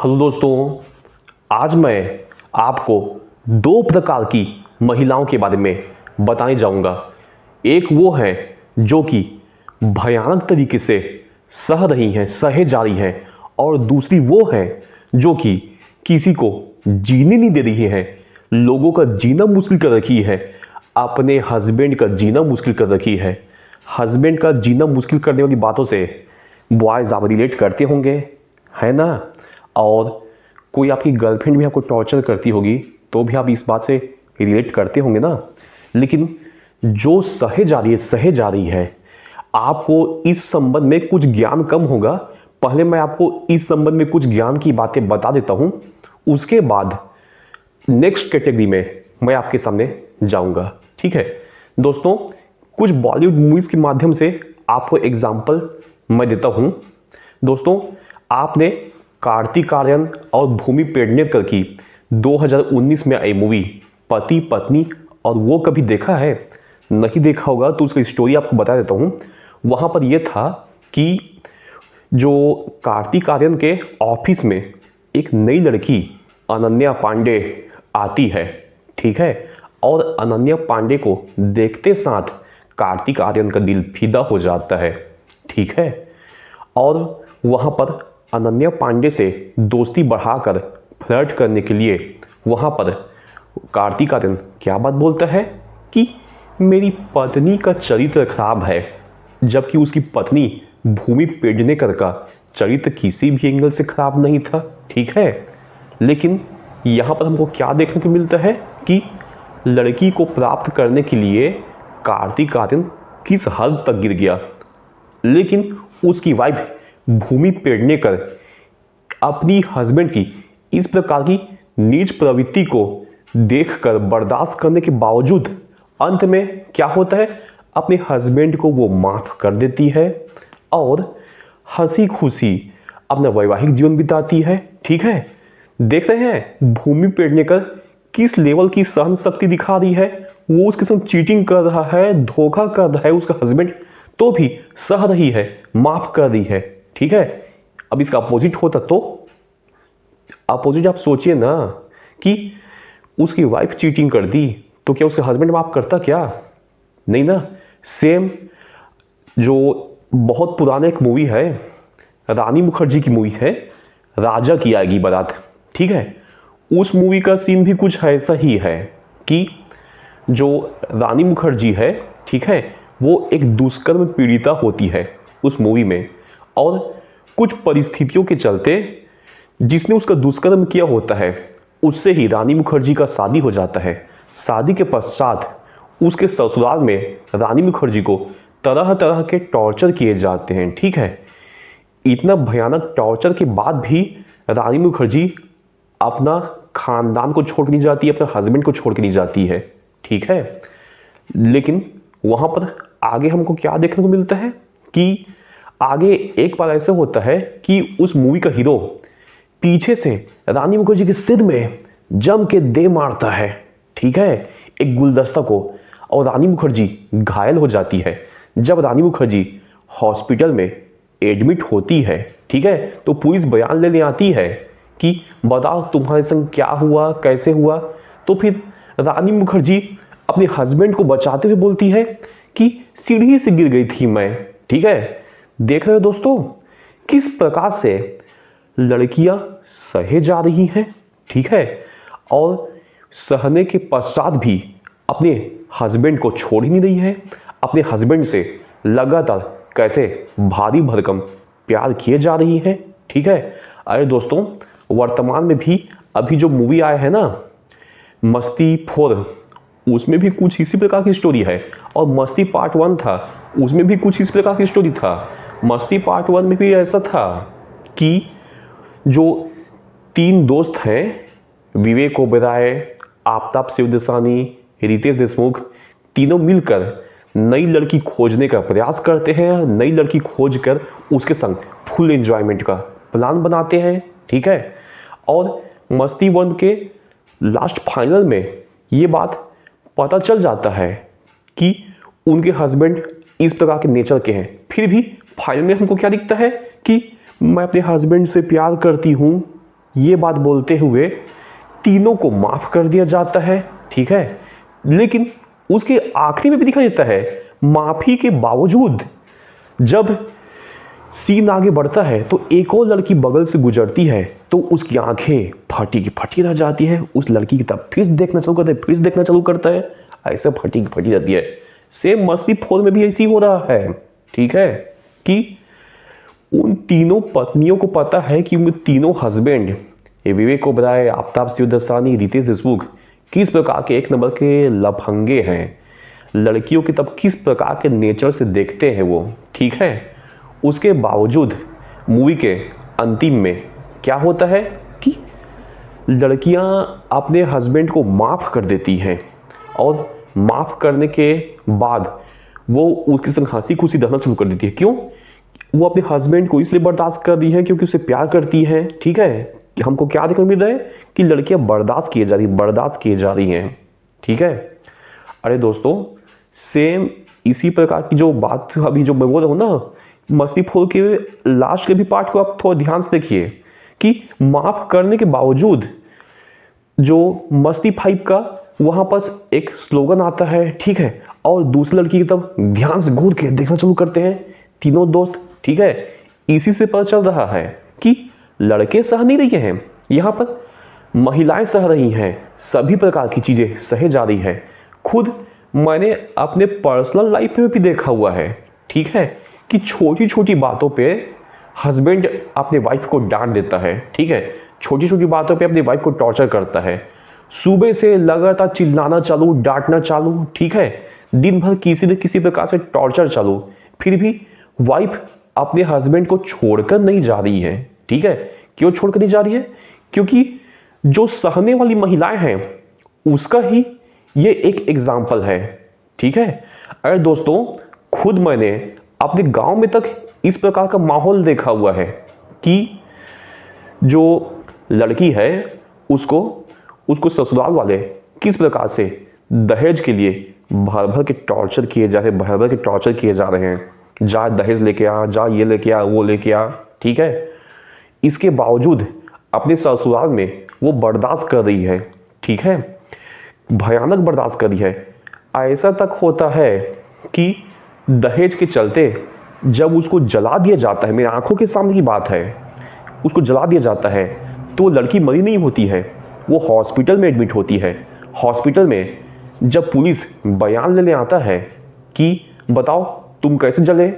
Hello दोस्तों, आज मैं आपको दो प्रकार की महिलाओं के बारे में बताने जाऊंगा। एक वो है जो कि भयानक तरीके से सह रही हैं, सहे जा रही हैं, और दूसरी वो है जो कि किसी को जीने नहीं दे रही है, लोगों का जीना मुश्किल कर रखी है, अपने हस्बैंड का जीना मुश्किल कर रखी है। हस्बैंड का जीना मुश्किल करने वाली बातों से बॉयज़ आप रिलेट करते होंगे, है ना। और कोई आपकी गर्लफ्रेंड भी आपको टॉर्चर करती होगी तो भी आप इस बात से रिलेट करते होंगे ना। लेकिन जो सहे जा रही है, आपको इस संबंध में कुछ ज्ञान कम होगा। पहले मैं आपको इस संबंध में कुछ ज्ञान की बातें बता देता हूं, उसके बाद नेक्स्ट कैटेगरी में मैं आपके सामने जाऊंगा। ठीक है दोस्तों, कुछ बॉलीवुड मूवीज के माध्यम से आपको एग्जाम्पल मैं देता हूं। दोस्तों, आपने कार्तिक आर्यन और भूमि पेडनेकर की 2019 में आई मूवी पति पत्नी और वो कभी देखा है? नहीं देखा होगा तो उसकी स्टोरी आपको बता देता हूँ। वहाँ पर यह था कि जो कार्तिक आर्यन के ऑफिस में एक नई लड़की अनन्या पांडे आती है, ठीक है। और अनन्या पांडे को देखते साथ कार्तिक आर्यन का दिल फिदा हो जाता है, ठीक है। और वहाँ पर अनन्या पांडे से दोस्ती बढ़ाकर फ्लर्ट करने के लिए वहाँ पर कार्तिक आर्यन क्या बात बोलता है कि मेरी पत्नी का चरित्र खराब है, जबकि उसकी पत्नी भूमि पेडनेकर का चरित्र किसी भी एंगल से खराब नहीं था, ठीक है। लेकिन यहाँ पर हमको क्या देखने को मिलता है कि लड़की को प्राप्त करने के लिए कार्तिक आर्यन किस हद तक गिर गया। लेकिन उसकी वाइफ भूमि पेडनेकर अपनी हस्बैंड की इस प्रकार की नीच प्रवृत्ति को देखकर बर्दाश्त करने के बावजूद अंत में क्या होता है, अपने हस्बैंड को वो माफ कर देती है और हंसी खुशी अपना वैवाहिक जीवन बिताती है, ठीक है। देख रहे हैं भूमि पेडनेकर किस लेवल की सहन शक्ति दिखा रही है। वो उसके साथ चीटिंग कर रहा है, धोखा कर रहा है उसका हस्बैंड, तो भी सह रही है, माफ कर रही है, ठीक है। अब इसका अपोजिट होता तो अपोजिट आप सोचिए ना कि उसकी वाइफ चीटिंग कर दी तो क्या उसका हस्बैंड माफ करता? क्या नहीं ना। सेम जो बहुत पुराना एक मूवी है, रानी मुखर्जी की मूवी है, राजा की आएगी बारात, ठीक है। उस मूवी का सीन भी कुछ ऐसा ही है कि जो रानी मुखर्जी है, ठीक है, वो एक दुष्कर्म पीड़िता होती है उस मूवी में, और कुछ परिस्थितियों के चलते जिसने उसका दुष्कर्म किया होता है उससे ही रानी मुखर्जी का शादी हो जाता है। शादी के पश्चात उसके ससुराल में रानी मुखर्जी को तरह तरह के टॉर्चर किए जाते हैं, ठीक है। इतना भयानक टॉर्चर के बाद भी रानी मुखर्जी अपना खानदान को छोड़ के नहीं जाती, अपने हस्बैंड को छोड़ के नहीं जाती है, ठीक है। लेकिन वहाँ पर आगे हमको क्या देखने को मिलता है कि आगे एक बार ऐसा होता है कि उस मूवी का हीरो पीछे से रानी मुखर्जी के सिर में जम के दे मारता है, ठीक है, एक गुलदस्ता को, और रानी मुखर्जी घायल हो जाती है। जब रानी मुखर्जी हॉस्पिटल में एडमिट होती है, ठीक है, तो पुलिस बयान लेने आती है कि बताओ तुम्हारे संग क्या हुआ, कैसे हुआ। तो फिर रानी मुखर्जी अपने हस्बैंड को बचाते हुए बोलती है कि सीढ़ी से गिर गई थी मैं, ठीक है। देख रहे हो दोस्तों किस प्रकार से लड़कियां सहे जा रही हैं, ठीक है, और सहने के पश्चात भी अपने हस्बैंड को छोड़ ही नहीं रही है। अपने हस्बैंड से लगातार कैसे भारी भरकम प्यार किए जा रही है, ठीक है। अरे दोस्तों, वर्तमान में भी अभी जो मूवी आया है ना मस्ती 4, उसमें भी कुछ इसी प्रकार की स्टोरी है। और मस्ती पार्ट 1 था, उसमें भी कुछ इस प्रकार की स्टोरी था। मस्ती पार्ट 1 में भी ऐसा था कि जो 3 दोस्त हैं, विवेक ओबेरॉय, आफ्ताब शिवदसानी, रितेश देशमुख, तीनों मिलकर नई लड़की खोजने का प्रयास करते हैं। नई लड़की खोज कर उसके संग फुल एंजॉयमेंट का प्लान बनाते हैं, ठीक है। और मस्ती 1 के लास्ट फाइनल में ये बात पता चल जाता है कि उनके हस्बैंड इस प्रकार के नेचर के हैं। फिर भी फाइनल में हमको क्या दिखता है कि मैं अपने हस्बैंड से प्यार करती हूँ, ये बात बोलते हुए तीनों को माफ कर दिया जाता है, ठीक है। लेकिन उसके आखिरी में भी दिखाई देता है माफी के बावजूद जब सीन आगे बढ़ता है तो एक और लड़की बगल से गुजरती है तो उसकी आंखें फटी की फटी रह जाती है। उस लड़की की तब फिर देखना चालू करता है, फिर देखना चालू करता है, ऐसे फटी की फटी रहती है। सेम मछली फोर में भी ऐसी हो रहा है, ठीक है, कि उन तीनों पत्नियों को पता है कि उन तीनों हस्बैंड, ये विवेक ओबराय, आफ्ताब शिवदसानी, रितेश देशमुख किस प्रकार के एक नंबर के लफंगे हैं, लड़कियों की तब किस प्रकार के नेचर से देखते हैं वो, ठीक है। उसके बावजूद मूवी के अंतिम में क्या होता है कि लड़कियां अपने हस्बैंड को माफ़ कर देती हैं और माफ़ करने के बाद वो उसके संग हंसी खुशी रहना शुरू कर देती है। क्यों? वो अपने हस्बैंड को इसलिए बर्दाश्त कर रही है क्योंकि उसे प्यार करती है, ठीक है। कि हमको क्या देखने मिल रहा है कि लड़कियां बर्दाश्त किए जा रही हैं, ठीक है। अरे दोस्तों, सेम इसी प्रकार की जो बात अभी जो मैं बोल रहा हूँ ना, मछली फोर के लास्ट के भी पार्ट को आप थोड़ा ध्यान से देखिए कि माफ करने के बावजूद जो मस्ती फाइव का वहां पर एक स्लोगन आता है, ठीक है, और दूसरी लड़की की तरफ ध्यान से घूर के देखना शुरू करते हैं तीनों दोस्त, ठीक है। इसी से पता चल रहा है कि लड़के सह नहीं रहे हैं, यहाँ पर महिलाएं सह रही हैं, सभी प्रकार की चीजें सहे जा रही है। खुद मैंने अपने पर्सनल लाइफ में भी देखा हुआ है, ठीक है, कि छोटी छोटी बातों पे हस्बैंड अपने वाइफ को डांट देता है, ठीक है, छोटी छोटी बातों पे अपनी वाइफ को टॉर्चर करता है, सुबह से लगातार चिल्लाना चालू, डांटना चालू, ठीक है, दिन भर किसी न किसी प्रकार से टॉर्चर चालू, फिर भी वाइफ अपने हस्बैंड को छोड़कर नहीं जा रही है, ठीक है। क्यों छोड़कर नहीं जा रही है? क्योंकि जो सहने वाली महिलाएं हैं उसका ही ये एक एग्जाम्पल है, ठीक है। अरे दोस्तों, खुद मैंने अपने गांव में तक इस प्रकार का माहौल देखा हुआ है कि जो लड़की है उसको ससुराल वाले किस प्रकार से दहेज के लिए भर भर के टॉर्चर किए जा रहे हैं, जा दहेज लेके आ, जा ये लेके आ, वो लेके आ, ठीक है। इसके बावजूद अपने ससुराल में वो बर्दाश्त कर रही है, ठीक है, भयानक बर्दाश्त कर रही है। ऐसा तक होता है कि दहेज के चलते जब उसको जला दिया जाता है, मेरी आंखों के सामने की बात है, उसको जला दिया जाता है तो लड़की मरी नहीं होती है, वो हॉस्पिटल में एडमिट होती है। हॉस्पिटल में जब पुलिस बयान लेने आता है कि बताओ तुम कैसे जले,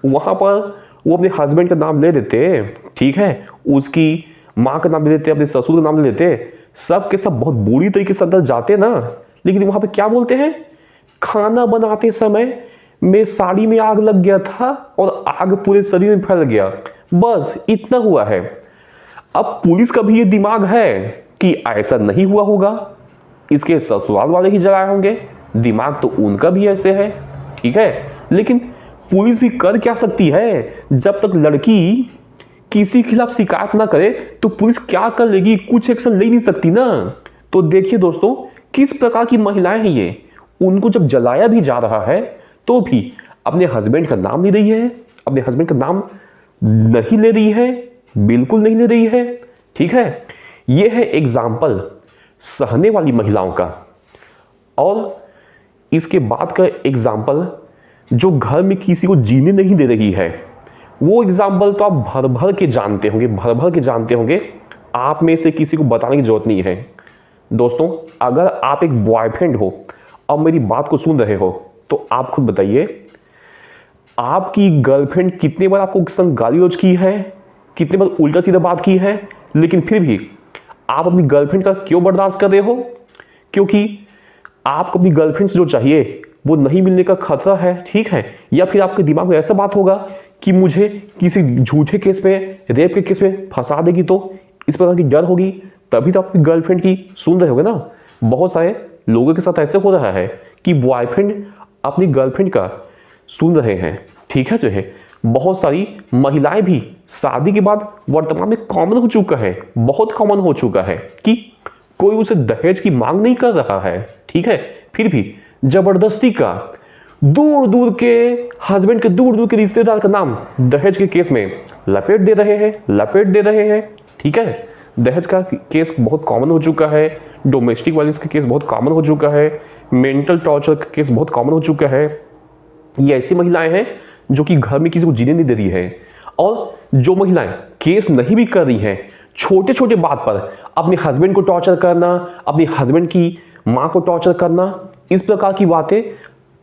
वहाँ पर वो अपने हस्बैंड का नाम ले देते, ठीक है, उसकी माँ का नाम ले लेते, अपने ससुर का नाम ले लेते, सब के सब बहुत बुरी तरीके से अंदर जाते ना। लेकिन वहाँ पे क्या बोलते हैं, खाना बनाते समय मेरी साड़ी में आग लग गया था और आग पूरे शरीर में फैल गया, बस इतना हुआ है। अब पुलिस का भी ये दिमाग है कि ऐसा नहीं हुआ होगा, इसके ससुराल वाले ही जलाए होंगे, दिमाग तो उनका भी ऐसे है, ठीक है। लेकिन पुलिस भी कर क्या सकती है, जब तक लड़की किसी के खिलाफ शिकायत ना करे तो पुलिस क्या कर लेगी, कुछ एक्शन ले नहीं सकती ना। तो देखिए दोस्तों, किस प्रकार की महिलाएं हैं ये, उनको जब जलाया भी जा रहा है तो भी अपने हस्बैंड का नाम नहीं रही है, अपने हस्बैंड का नाम नहीं ले रही है, बिल्कुल नहीं ले रही है, ठीक है। ये है एग्जाम्पल सहने वाली महिलाओं का। और इसके बाद का एग्जाम्पल जो घर में किसी को जीने नहीं दे रही है, वो एग्जाम्पल तो आप भर भर के जानते होंगे, आप में से किसी को बताने की जरूरत नहीं है। दोस्तों, अगर आप एक बॉयफ्रेंड हो और मेरी बात को सुन रहे हो तो आप खुद बताइए, आपकी गर्लफ्रेंड कितने बार आपको संग गाली-गलौज की है, कितने बार उल्टा सीधा बात की है, लेकिन फिर भी आप अपनी गर्लफ्रेंड का क्यों बर्दाश्त कर रहे हो? क्योंकि आपको अपनी गर्लफ्रेंड से जो चाहिए वो नहीं मिलने का खतरा है, ठीक है। या फिर आपके दिमाग में ऐसा बात होगा कि मुझे किसी झूठे केस में, रेप के केस में फंसा देगी, तो इस प्रकार की डर होगी, तभी तो अपनी गर्लफ्रेंड की सुन रहे होगे ना। बहुत सारे लोगों के साथ ऐसे हो रहा है कि बॉयफ्रेंड अपनी गर्लफ्रेंड का सुन रहे हैं, ठीक है। जो है बहुत सारी महिलाएं भी शादी के बाद वर्तमान में कॉमन हो चुका है, बहुत कॉमन हो चुका है कि कोई उसे दहेज की मांग नहीं कर रहा है, ठीक है, फिर भी जबरदस्ती का दूर दूर के हस्बैंड के दूर दूर के रिश्तेदार का नाम दहेज के केस में लपेट दे रहे हैं, ठीक है। दहेज का केस बहुत कॉमन हो चुका है, डोमेस्टिक वायलेंस का केस बहुत कॉमन हो चुका है, मेंटल टॉर्चर का केस बहुत कॉमन हो चुका है। ये ऐसी महिलाएं हैं जो कि घर में किसी को जीने नहीं दे रही है। और जो महिलाएं केस नहीं भी कर रही हैं, छोटे छोटे बात पर अपने हस्बैंड को टॉर्चर करना, अपने हस्बैंड की माँ को टॉर्चर करना, इस प्रकार की बातें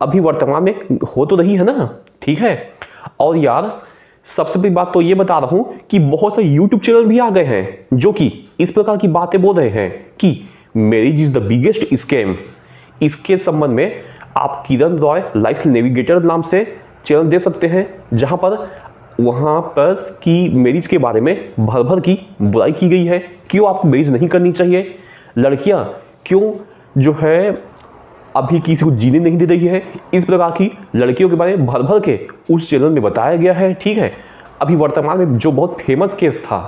अभी वर्तमान में हो तो रही है ना, ठीक है। और यार सबसे बड़ी बात तो ये बता रहा हूं कि बहुत से यूट्यूब चैनल भी आ गए हैं जो कि इस प्रकार की बातें बोल रहे हैं कि marriage is the biggest scam. इसके संबंध में आप किरण रॉय लाइफ नेविगेटर नाम से चैनल दे सकते हैं, जहां पर वहां पर की मैरिज के बारे में भर भर की बुराई की गई है। क्यों आपको मैरिज नहीं करनी चाहिए, लड़कियां क्यों जो है अभी किसी को जीने नहीं दे रही है, इस प्रकार की लड़कियों के बारे में भर भर के उस चैनल में बताया गया है, ठीक है। अभी वर्तमान में जो बहुत फेमस केस था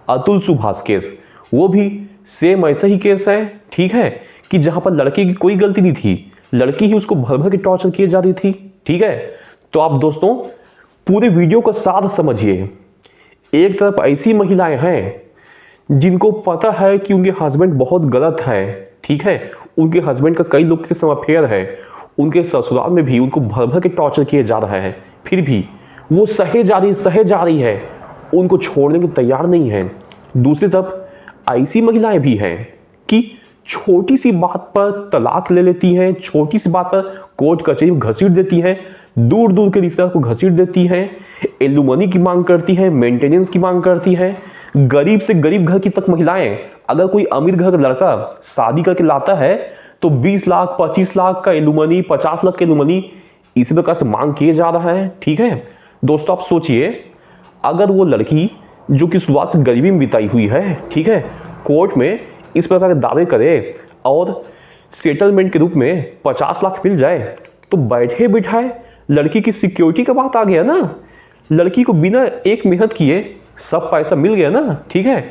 अतुल सुभाष केस, वो भी सेम ऐसा ही केस है, ठीक है, कि जहां पर लड़के की कोई गलती नहीं थी, लड़की ही उसको भर भर के टॉर्चर किए जा रही थी, ठीक है। तो आप दोस्तों पूरे वीडियो को साथ समझिए। एक तरफ ऐसी महिलाएं हैं जिनको पता है कि उनके हस्बैंड बहुत गलत है, ठीक है, उनके हस्बैंड का कई लोग के साथ अफेयर है, उनके ससुराल में भी उनको भर भर के टॉर्चर किए जा रहा है, फिर भी वो सहे जा रही है, उनको छोड़ने को तैयार नहीं है। दूसरी तरफ ऐसी महिलाएं भी हैं कि छोटी सी बात पर तलाक ले लेती हैं, छोटी सी बात पर कोर्ट कचहरी में घसीट देती हैं, दूर दूर के रिश्तेदार को घसीट देती हैं, एलुमनी की मांग करती है, मेंटेनेंस की मांग करती है। गरीब से गरीब घर की तक महिलाएं, अगर कोई अमीर घर का लड़का शादी करके लाता है तो 20 लाख 25 लाख का एलुमनी, 50 लाख का एलुमनी इसी प्रकार से मांग किए जा रहा है, ठीक है। दोस्तों आप सोचिए, अगर वो लड़की जो कि शुरुआत से गरीबी में बिताई हुई है, ठीक है, कोर्ट में इस प्रकार के दावे करे और सेटलमेंट के रूप में 50 लाख मिल जाए, तो बैठे बिठाए लड़की की सिक्योरिटी का बात आ गया ना। लड़की को बिना एक मेहनत किए सब पैसा मिल गया ना, ठीक है।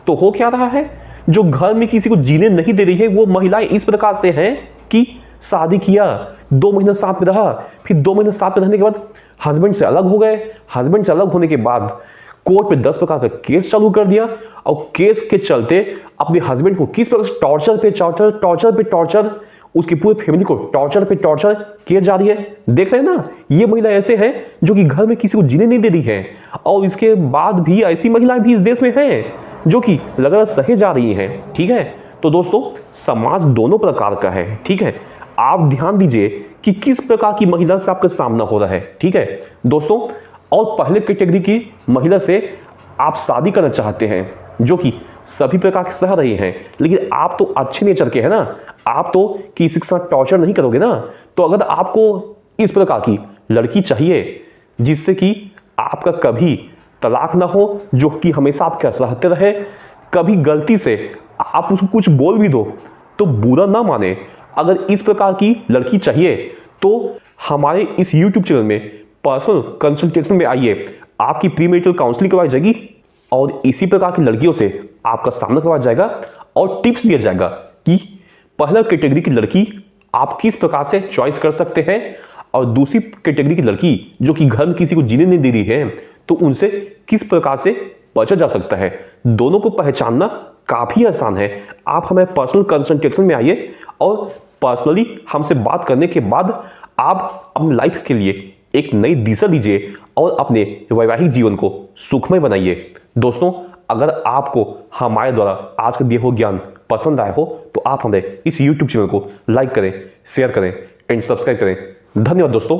तो हो क्या रहा है, जो घर में किसी को जीने नहीं दे रही है वो महिलाएं इस प्रकार से हैं कि शादी किया, 2 महीने साथ में रहा, फिर 2 महीने साथ में रहने के बाद हस्बैंड से अलग हो गए, हस्बैंड से अलग होने के बाद कोर्ट में 10 प्रकार का केस चालू कर दिया, और केस के चलते अपने हस्बैंड को किस प्रकार टॉर्चर पे टॉर्चर, उसकी पूरी फैमिली को टॉर्चर पे टॉर्चर किए जा रही है। देख रहे हैं ना, ये महिला ऐसे हैं जो कि घर में किसी को जीने नहीं दे रही है, और इसके बाद भी ऐसी महिलाएं भी इस देश में हैं जो कि लगातार सहे जा रही हैं, ठीक है। तो दोस्तों समाज दोनों प्रकार का है, ठीक है। आप ध्यान दीजिए कि किस प्रकार की महिला से आपका सामना हो रहा है, ठीक है दोस्तों। और पहले कैटेगरी की महिला से आप शादी करना चाहते हैं जो कि सभी प्रकार के सह रहे हैं, लेकिन आप तो अच्छे नेचर के हैं ना, आप तो किसी के साथ टॉर्चर नहीं करोगे ना। तो अगर आपको इस प्रकार की लड़की चाहिए जिससे कि आपका कभी तलाक ना हो, जो कि हमेशा आपके सहते रहे, कभी गलती से आप उसको कुछ बोल भी दो तो बुरा ना माने, अगर इस प्रकार की लड़की चाहिए तो हमारे इस YouTube चैनल में पर्सनल कंसल्टेशन में आइए, आपकी प्रीमैरिटल काउंसलिंग करवाई जाएगी और इसी प्रकार की लड़कियों से आपका सामना करवाया जाएगा और टिप्स दिया जाएगा कि पहला कैटेगरी की लड़की आप किस प्रकार से चॉइस कर सकते हैं, और दूसरी कैटेगरी की लड़की जो कि घर में किसी को जीने नहीं दे रही है तो उनसे किस प्रकार से बचा जा सकता है। दोनों को पहचानना काफी आसान है। आप हमें पर्सनल कंसल्टेशन में आइए और पर्सनली हमसे बात करने के बाद आप अपनी लाइफ के लिए एक नई दिशा दीजिए और अपने वैवाहिक जीवन को सुखमय बनाइए। दोस्तों अगर आपको हमारे द्वारा आज का दिया हुआ ज्ञान पसंद आया हो तो आप हमें इस YouTube चैनल को लाइक करें, शेयर करें एंड सब्सक्राइब करें। धन्यवाद दोस्तों।